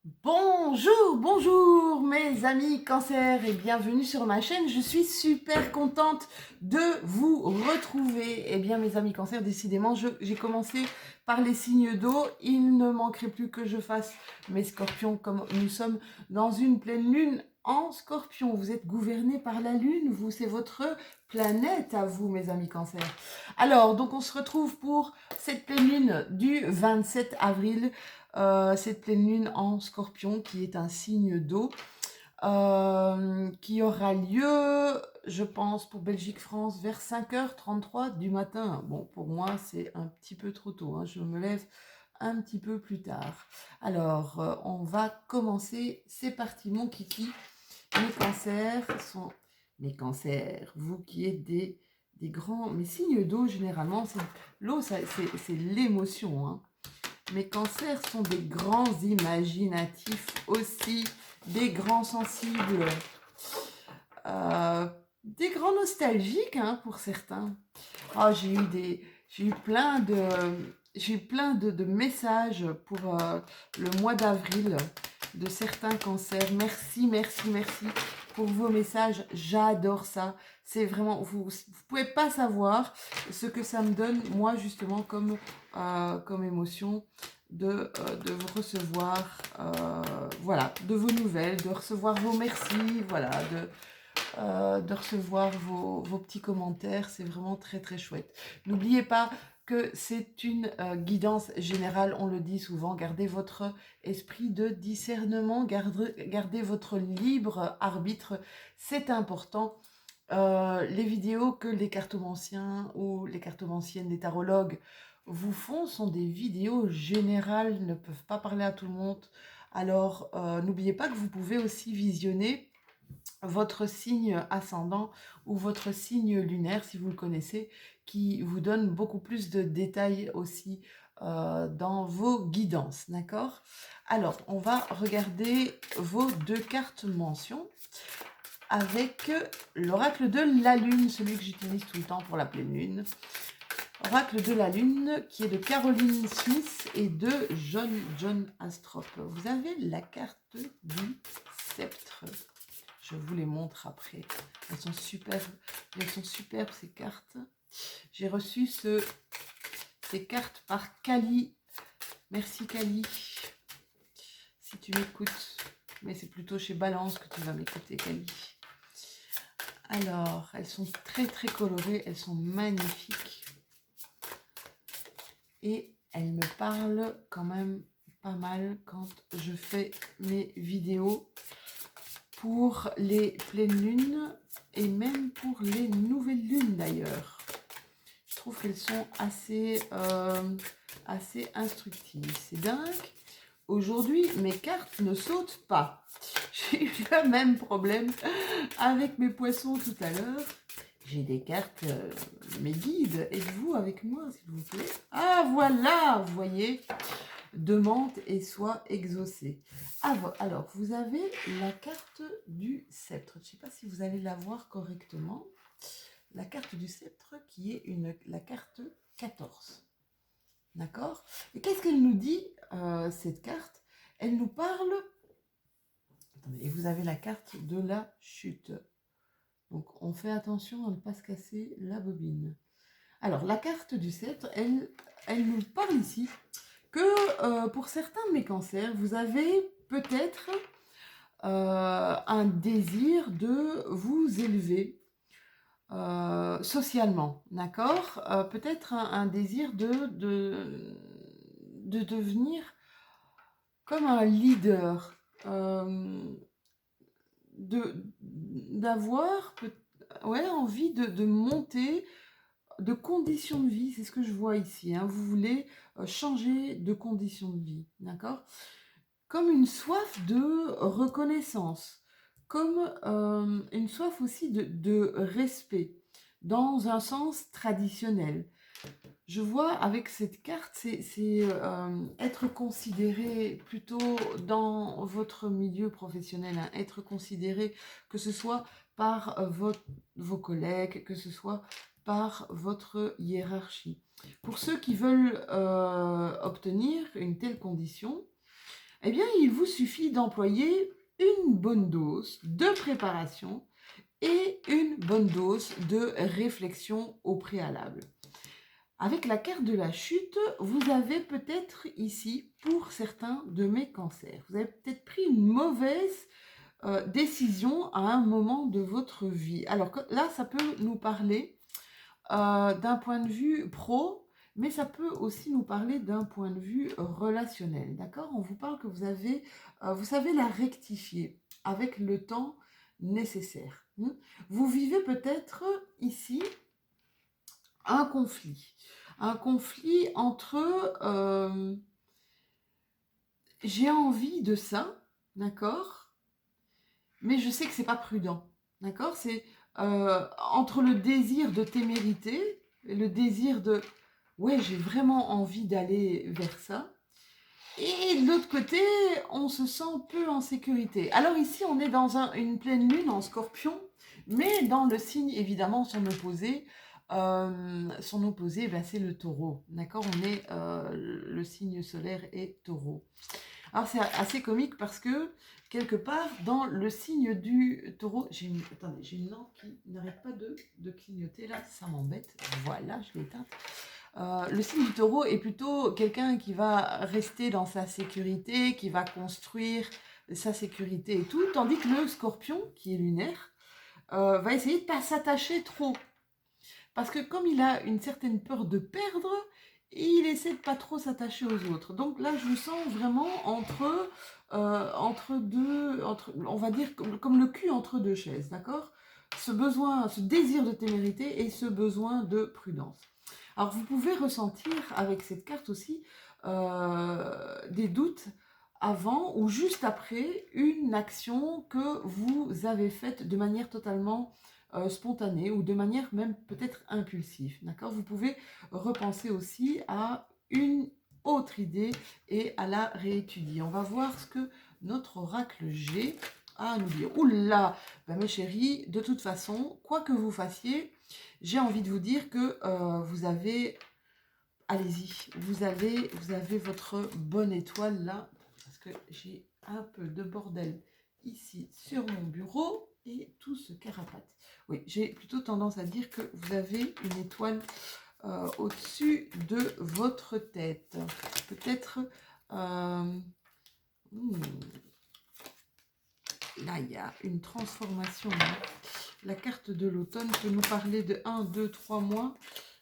Bonjour, bonjour mes amis cancer et bienvenue sur ma chaîne. Je suis super contente de vous retrouver. Eh bien mes amis cancer, décidément, j'ai commencé par les signes d'eau. Il ne manquerait plus que je fasse mes scorpions comme nous sommes dans une pleine lune en scorpion. Vous êtes gouverné par la lune, vous, c'est votre planète à vous mes amis cancer. Alors, donc on se retrouve pour cette pleine lune du 27 avril. Cette pleine lune en scorpion qui est un signe d'eau qui aura lieu, je pense, pour Belgique-France vers 5h33 du matin. Bon, pour moi, c'est un petit peu trop tôt, hein. Je me lève un petit peu plus tard. Alors, on va commencer. C'est parti, mon kiki. Les cancers sont... Les cancers, vous qui êtes des grands... Mais signes d'eau, généralement, l'eau, c'est l'émotion, hein. Mes cancers sont des grands imaginatifs aussi, des grands sensibles, des grands nostalgiques, hein, pour certains. Oh, j'ai eu plein de messages pour le mois d'avril de certains cancers. Merci, merci, merci pour vos messages. J'adore ça. C'est vraiment, vous pouvez pas savoir ce que ça me donne, moi, justement, comme émotion de vous recevoir, voilà, de vos nouvelles, de recevoir vos merci, voilà, de recevoir vos petits commentaires. C'est vraiment très, très chouette. N'oubliez pas que c'est une guidance générale, on le dit souvent, gardez votre esprit de discernement, gardez votre libre arbitre, c'est important. Les vidéos que les cartomanciens ou les cartomanciennes, les tarologues vous font sont des vidéos générales, ne peuvent pas parler à tout le monde. Alors, n'oubliez pas que vous pouvez aussi visionner votre signe ascendant ou votre signe lunaire, si vous le connaissez, qui vous donne beaucoup plus de détails aussi dans vos guidances, d'accord? Alors, on va regarder vos deux cartes mentions avec l'oracle de la lune, celui que j'utilise tout le temps pour la pleine lune. Oracle de la lune qui est de Caroline Smith et de John Astrop. Vous avez la carte du sceptre. Je vous les montre après. Elles sont superbes ces cartes. J'ai reçu ces cartes par Kali. Merci Kali. Si tu m'écoutes. Mais c'est plutôt chez Balance que tu vas m'écouter Kali. Alors, elles sont très très colorées. Elles sont magnifiques. Et elles me parlent quand même pas mal quand je fais mes vidéos pour les pleines lunes et même pour les nouvelles lunes d'ailleurs. Je trouve qu'elles sont assez instructives. C'est dingue. Aujourd'hui, mes cartes ne sautent pas. J'ai eu le même problème avec mes poissons tout à l'heure. J'ai des cartes, mes guides. Êtes-vous avec moi, s'il vous plaît? Ah, voilà, vous voyez. Demande et soit exaucée. Alors, vous avez la carte du sceptre. Je ne sais pas si vous allez la voir correctement. La carte du sceptre qui est la carte 14. D'accord? Et qu'est-ce qu'elle nous dit, cette carte? Elle nous parle... Attendez, et vous avez la carte de la chute. Donc, on fait attention à ne pas se casser la bobine. Alors, la carte du sceptre, elle nous parle ici que pour certains de mes cancers, vous avez peut-être un désir de vous élever socialement, d'accord? Peut-être un désir de devenir comme un leader, d'avoir ouais, envie de monter de conditions de vie, c'est ce que je vois ici, hein. Vous voulez changer de conditions de vie, d'accord? Comme une soif de reconnaissance, comme une soif aussi de respect, dans un sens traditionnel. Je vois avec cette carte, c'est être considéré plutôt dans votre milieu professionnel, hein, être considéré que ce soit par vos collègues, que ce soit par votre hiérarchie. Pour ceux qui veulent obtenir une telle condition, eh bien, il vous suffit d'employer une bonne dose de préparation et une bonne dose de réflexion au préalable. Avec la carte de la chute, vous avez peut-être ici, pour certains de mes cancers, vous avez peut-être pris une mauvaise décision à un moment de votre vie. Alors là, ça peut nous parler d'un point de vue pro, mais ça peut aussi nous parler d'un point de vue relationnel. D'accord? On vous parle que vous savez la rectifier avec le temps nécessaire. Vous vivez peut-être ici un conflit. Un conflit entre j'ai envie de ça, d'accord? Mais je sais que c'est pas prudent, d'accord? C'est entre le désir de témérité et le désir de ouais, j'ai vraiment envie d'aller vers ça. Et de l'autre côté, on se sent peu en sécurité. Alors ici, on est dans une pleine lune en Scorpion, mais dans le signe évidemment son opposé, ben, c'est le Taureau, d'accord? Le signe solaire est Taureau. Alors c'est assez comique parce que quelque part dans le signe du Taureau, attendez, j'ai une lampe qui n'arrête pas de clignoter là, ça m'embête. Voilà, je l'ai éteinte. Le signe du Taureau est plutôt quelqu'un qui va rester dans sa sécurité, qui va construire sa sécurité et tout, tandis que le Scorpion, qui est lunaire, va essayer de ne pas s'attacher trop. Parce que comme il a une certaine peur de perdre, il essaie de pas trop s'attacher aux autres. Donc là, je me sens vraiment entre deux, on va dire comme le cul entre deux chaises, d'accord? Ce désir de témérité et ce besoin de prudence. Alors vous pouvez ressentir avec cette carte aussi des doutes avant ou juste après une action que vous avez faite de manière totalement spontanée ou de manière même peut-être impulsive. D'accord? Vous pouvez repenser aussi à une autre idée et à la réétudier. On va voir ce que notre oracle G a à nous dire. Oula, ben mes chéris, de toute façon, quoi que vous fassiez, j'ai envie de vous dire que vous avez, allez-y, vous avez votre bonne étoile là, parce que j'ai un peu de bordel ici sur mon bureau et tout se carapate. Oui, j'ai plutôt tendance à dire que vous avez une étoile au-dessus de votre tête. Peut-être... là, il y a une transformation. Hein. La carte de l'automne peut nous parler de 1, 2, 3 mois.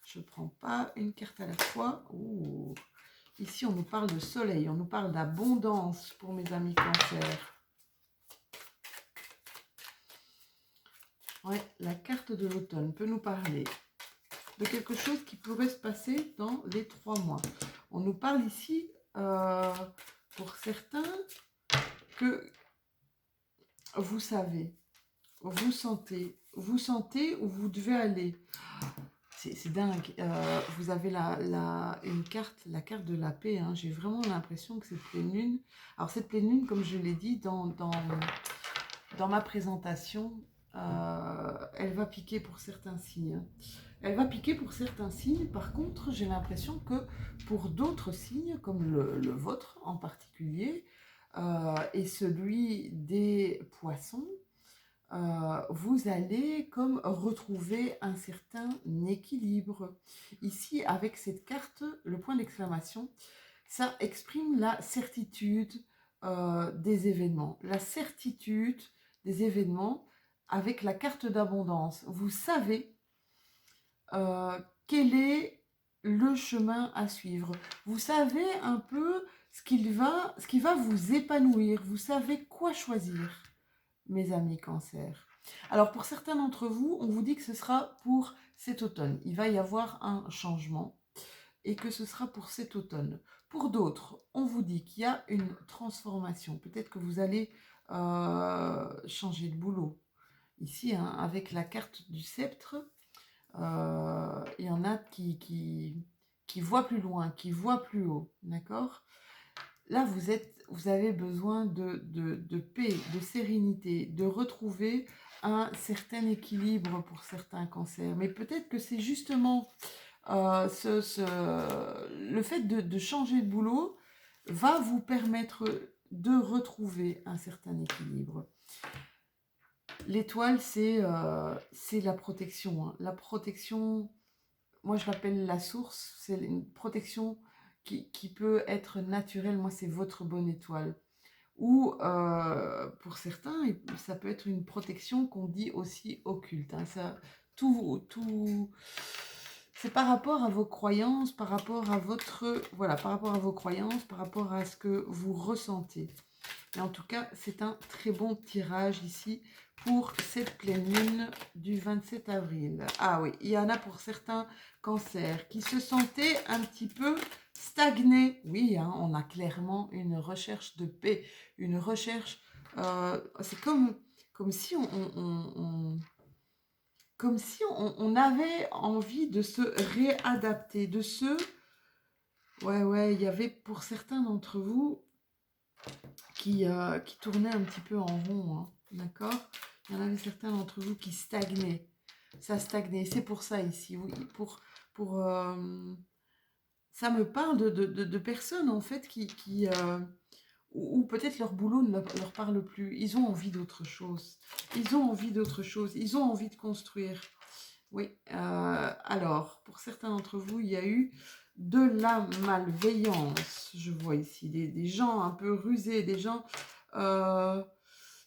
Je ne prends pas une carte à la fois. Ouh. Ici, on nous parle de soleil, on nous parle d'abondance pour mes amis cancer. Ouais, la carte de l'automne peut nous parler de quelque chose qui pourrait se passer dans les 3 mois. On nous parle ici, pour certains, que vous savez, vous sentez où vous devez aller. C'est dingue. Vous avez une carte, la carte de la paix. Hein. J'ai vraiment l'impression que cette pleine lune... Alors cette pleine lune, comme je l'ai dit dans ma présentation, elle va piquer pour certains signes. Hein. Elle va piquer pour certains signes. Par contre, j'ai l'impression que pour d'autres signes, comme le vôtre en particulier, et celui des poissons, vous allez comme retrouver un certain équilibre. Ici, avec cette carte, le point d'exclamation, ça exprime la certitude des événements. La certitude des événements avec la carte d'abondance. Vous savez quel est le chemin à suivre. Vous savez un peu ce qui va vous épanouir. Vous savez quoi choisir, mes amis cancer. Alors pour certains d'entre vous, on vous dit que ce sera pour cet automne. Il va y avoir un changement et que ce sera pour cet automne. Pour d'autres, on vous dit qu'il y a une transformation. Peut-être que vous allez changer de boulot. Ici, hein, avec la carte du sceptre, il y en a qui voient plus loin, qui voient plus haut. D'accord ? Là, vous avez besoin de paix, de sérénité, de retrouver un certain équilibre pour certains cancers. Mais peut-être que c'est justement le fait de changer de boulot va vous permettre de retrouver un certain équilibre. L'étoile, c'est la protection, hein. La protection, moi je l'appelle la source, c'est une protection qui peut être naturelle. Moi, c'est votre bonne étoile. Ou pour certains, ça peut être une protection qu'on dit aussi occulte, hein. Tout, c'est par rapport à vos croyances, par rapport à votre, voilà, par rapport à vos croyances, par rapport à ce que vous ressentez. Et en tout cas, c'est un très bon tirage ici pour cette pleine lune du 27 avril. Ah oui, il y en a pour certains cancers qui se sentaient un petit peu stagnés. Oui, hein, on a clairement une recherche de paix, une recherche... c'est comme si comme si on avait envie de se réadapter, de se... Ouais, il y avait pour certains d'entre vous qui tournaient un petit peu en rond, hein, d'accord? Il y en avait certains d'entre vous qui stagnaient. Ça stagnait. C'est pour ça ici, oui, pour ça me parle de personnes en fait ou peut-être leur boulot ne leur parle plus. Ils ont envie d'autre chose. Ils ont envie d'autre chose. Ils ont envie de construire. Oui. Alors, pour certains d'entre vous, il y a eu de la malveillance. Je vois ici des gens un peu rusés, euh,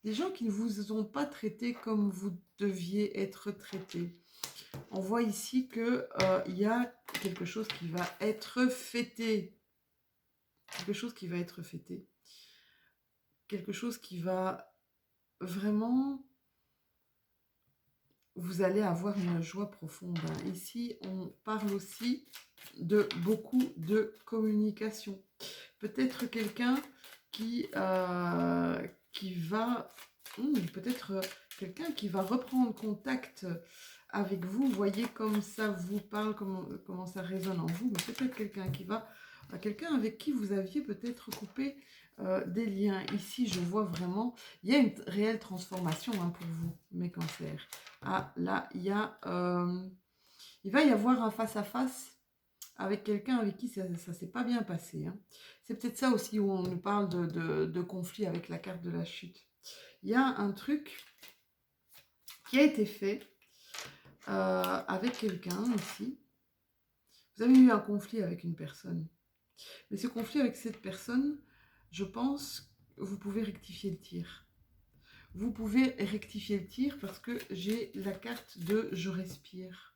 des gens qui ne vous ont pas traité comme vous deviez être traité. On voit ici que il y a quelque chose qui va être fêté. Quelque chose qui va être fêté. Quelque chose qui va vraiment... Vous allez avoir une joie profonde, hein. Ici, on parle aussi de beaucoup de communication. Peut-être quelqu'un qui va... peut-être quelqu'un qui va reprendre contact avec vous. Voyez comme ça vous parle, comment ça résonne en vous. Mais peut-être quelqu'un avec qui vous aviez peut-être coupé des liens. Ici, je vois vraiment, il y a une réelle transformation, hein, pour vous, mes cancers. Ah, là, il va y avoir un face-à-face avec quelqu'un avec qui ça ne s'est pas bien passé, hein. C'est peut-être ça aussi où on nous parle de conflit avec la carte de la chute. Il y a un truc qui a été fait avec quelqu'un ici. Vous avez eu un conflit avec une personne. Mais ce conflit avec cette personne, je pense que vous pouvez rectifier le tir. Vous pouvez rectifier le tir parce que j'ai la carte de je respire.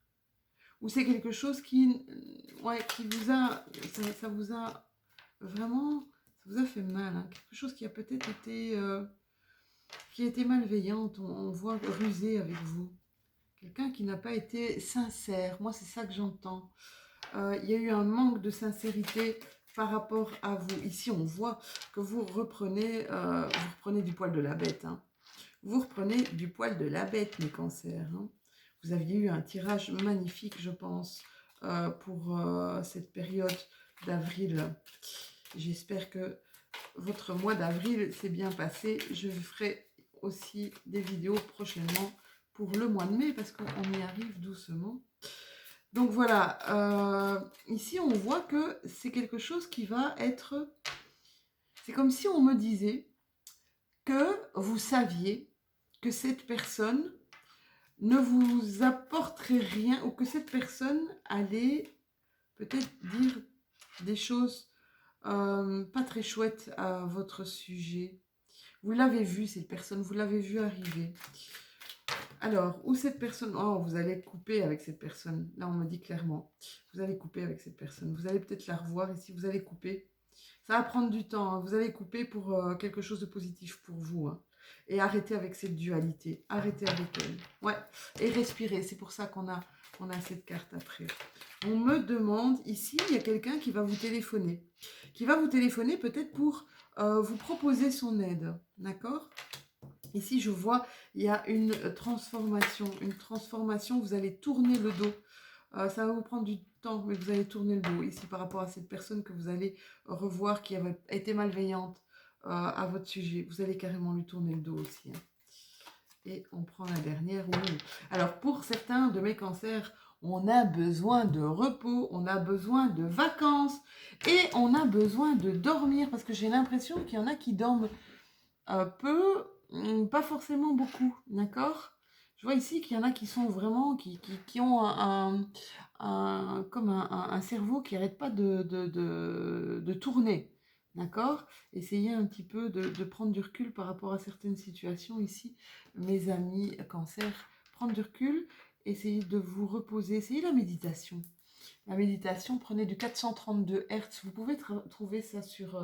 Ou c'est quelque chose qui vous a, ça vous a vraiment, ça vous a fait mal, hein. Quelque chose qui a peut-être été, qui a été malveillante, on voit rusé avec vous. Quelqu'un qui n'a pas été sincère, moi c'est ça que j'entends. Il y a eu un manque de sincérité par rapport à vous. Ici on voit que vous reprenez du poil de la bête, hein. Vous reprenez du poil de la bête, mes cancers, hein. Vous aviez eu un tirage magnifique, je pense, pour cette période d'avril. J'espère que votre mois d'avril s'est bien passé. Je ferai aussi des vidéos prochainement pour le mois de mai parce qu'on y arrive doucement. Donc voilà, ici on voit que c'est quelque chose qui va être... C'est comme si on me disait que vous saviez que cette personne ne vous apporterait rien ou que cette personne allait peut-être dire des choses pas très chouettes à votre sujet. Vous l'avez vu, cette personne, vous l'avez vu arriver. Alors, où cette personne... Oh, vous allez couper avec cette personne. Là, on me dit clairement. Vous allez couper avec cette personne. Vous allez peut-être la revoir ici. Vous allez couper. Ça va prendre du temps, hein. Vous allez couper pour quelque chose de positif pour vous, hein. Et arrêtez avec cette dualité. Arrêtez avec elle. Ouais. Et respirez. C'est pour ça qu'on a cette carte après. On me demande, ici, il y a quelqu'un qui va vous téléphoner. Qui va vous téléphoner peut-être pour vous proposer son aide. D'accord ? Ici, je vois, il y a une transformation. Une transformation, vous allez tourner le dos. Ça va vous prendre du temps, mais vous allez tourner le dos. Ici, par rapport à cette personne que vous allez revoir qui avait été malveillante à votre sujet. Vous allez carrément lui tourner le dos aussi, hein. Et on prend la dernière. Alors, pour certains de mes cancers, on a besoin de repos, on a besoin de vacances et on a besoin de dormir parce que j'ai l'impression qu'il y en a qui dorment peu, pas forcément beaucoup, d'accord? Je vois ici qu'il y en a qui sont vraiment, qui ont comme un cerveau qui n'arrête pas de tourner, d'accord? Essayez un petit peu de prendre du recul par rapport à certaines situations ici, mes amis cancer, prendre du recul, essayez de vous reposer, essayez la méditation. La méditation, prenez du 432 Hz. Vous pouvez trouver ça sur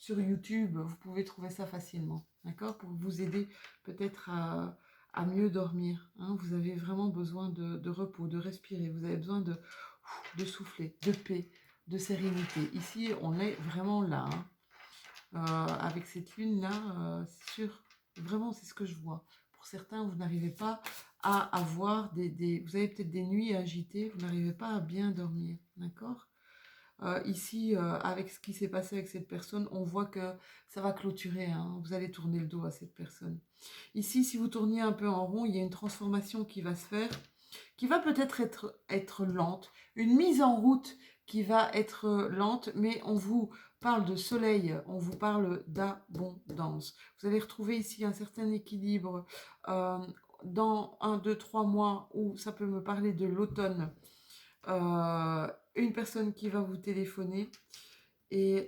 YouTube. Vous pouvez trouver ça facilement. D'accord? Pour vous aider peut-être à mieux dormir. Hein. Vous avez vraiment besoin de repos, de respirer. Vous avez besoin de souffler, de paix, de sérénité. Ici, on est vraiment là. Hein. Avec cette lune-là, c'est sûr. Vraiment, c'est ce que je vois. Pour certains, vous n'arrivez pas à avoir vous avez peut-être des nuits agitées, vous n'arrivez pas à bien dormir, d'accord? Ici, avec ce qui s'est passé avec cette personne, on voit que ça va clôturer, hein, vous allez tourner le dos à cette personne. Ici, si vous tourniez un peu en rond, il y a une transformation qui va se faire, qui va peut-être être lente, une mise en route qui va être lente, mais on vous parle de soleil, on vous parle d'abondance. Vous allez retrouver ici un certain équilibre dans 1, 2, 3 mois où ça peut me parler de l'automne. Une personne qui va vous téléphoner et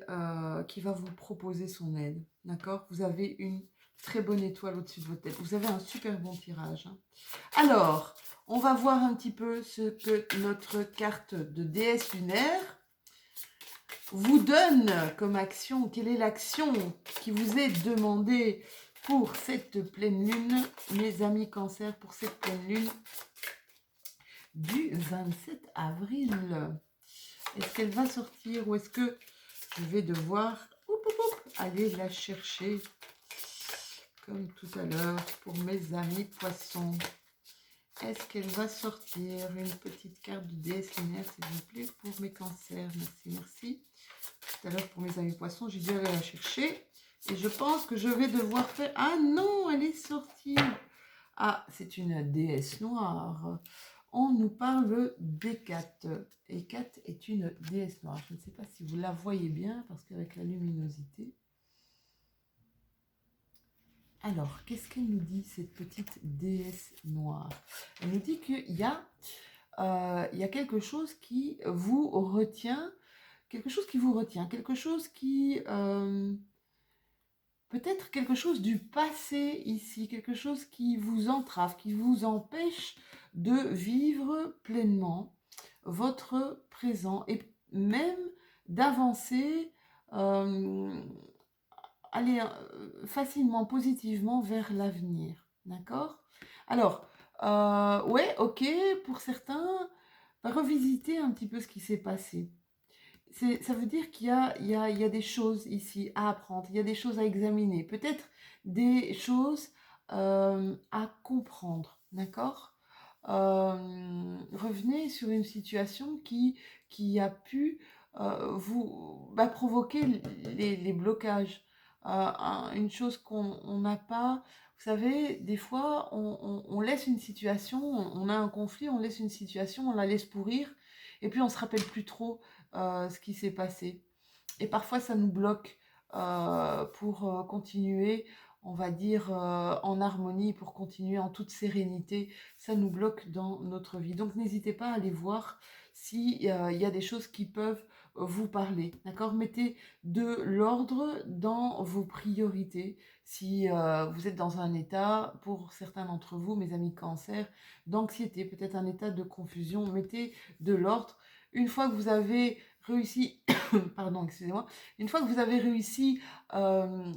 qui va vous proposer son aide. D'accord? Vous avez une très bonne étoile au-dessus de votre tête. Vous avez un super bon tirage. Hein. Alors, on va voir un petit peu ce que notre carte de déesse lunaire vous donne comme action. Quelle est l'action qui vous est demandée pour cette pleine lune, mes amis cancer, pour cette pleine lune du 27 avril? Est-ce qu'elle va sortir ou est-ce que je vais devoir aller la chercher comme tout à l'heure pour mes amis poissons? Est-ce qu'elle va sortir une petite carte de déesse lunaire, s'il vous plaît, pour mes cancers? Merci, merci. Tout à l'heure, pour mes amis poissons, j'ai dû aller la chercher. Et je pense que je vais devoir faire... Ah non, elle est sortie. Ah, c'est une déesse noire. On nous parle d'Hécate. Hécate est une déesse noire. Je ne sais pas si vous la voyez bien, parce qu'avec la luminosité... Alors, qu'est-ce qu'elle nous dit, cette petite déesse noire? Elle nous dit qu'il y a quelque chose qui vous retient, quelque chose qui... peut-être quelque chose du passé ici, quelque chose qui vous entrave, qui vous empêche de vivre pleinement votre présent et même d'avancer aller facilement, positivement vers l'avenir. D'accord? Alors, ouais, ok, pour certains, revisiter un petit peu ce qui s'est passé. Ça veut dire qu'il y a des choses ici à apprendre, il y a des choses à examiner, peut-être des choses à comprendre, d'accord? Revenez sur une situation qui a pu vous provoquer les blocages. Une chose qu'on n'a pas, vous savez, des fois on laisse une situation, on a un conflit, on laisse une situation, on la laisse pourrir, et puis on se rappelle plus trop ce qui s'est passé. Et parfois, ça nous bloque pour continuer, on va dire, en harmonie, pour continuer en toute sérénité. Ça nous bloque dans notre vie. Donc, n'hésitez pas à aller voir s'il y a des choses qui peuvent vous parler. D'accord? Mettez de l'ordre dans vos priorités. Si vous êtes dans un état, pour certains d'entre vous, mes amis cancer, d'anxiété, peut-être un état de confusion, mettez de l'ordre. Une fois que vous avez réussi, pardon, excusez-moi, une fois que vous avez réussi on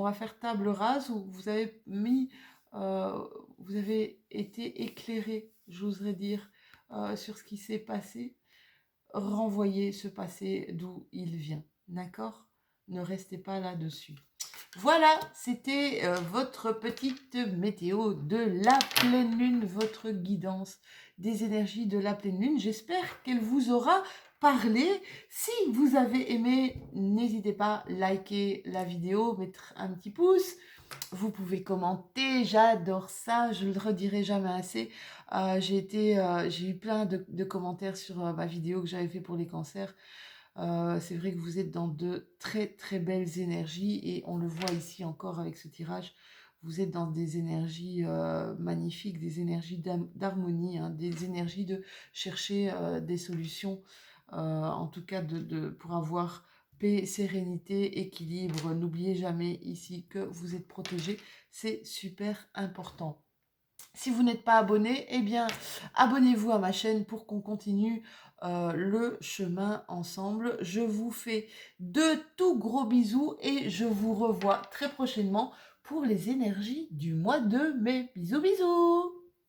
va faire table rase, où vous avez mis, vous avez été éclairé, j'oserais dire, sur ce qui s'est passé, renvoyez ce passé d'où il vient, d'accord? Ne restez pas là-dessus. Voilà, c'était votre petite météo de la pleine lune, votre guidance des énergies de la pleine lune. J'espère qu'elle vous aura parler. Si vous avez aimé, n'hésitez pas à liker la vidéo, mettre un petit pouce. Vous pouvez commenter, j'adore ça, je le redirai jamais assez. J'ai eu plein de commentaires sur ma vidéo que j'avais fait pour les cancers. C'est vrai que vous êtes dans de très très belles énergies et on le voit ici encore avec ce tirage. Vous êtes dans des énergies magnifiques, des énergies d'harmonie, hein, des énergies de chercher des solutions, en tout cas pour avoir paix, sérénité, équilibre. N'oubliez jamais ici que vous êtes protégé, c'est super important. Si vous n'êtes pas abonné, eh bien, abonnez-vous à ma chaîne pour qu'on continue le chemin ensemble. Je vous fais de tout gros bisous et je vous revois très prochainement pour les énergies du mois de mai. Bisous, bisous!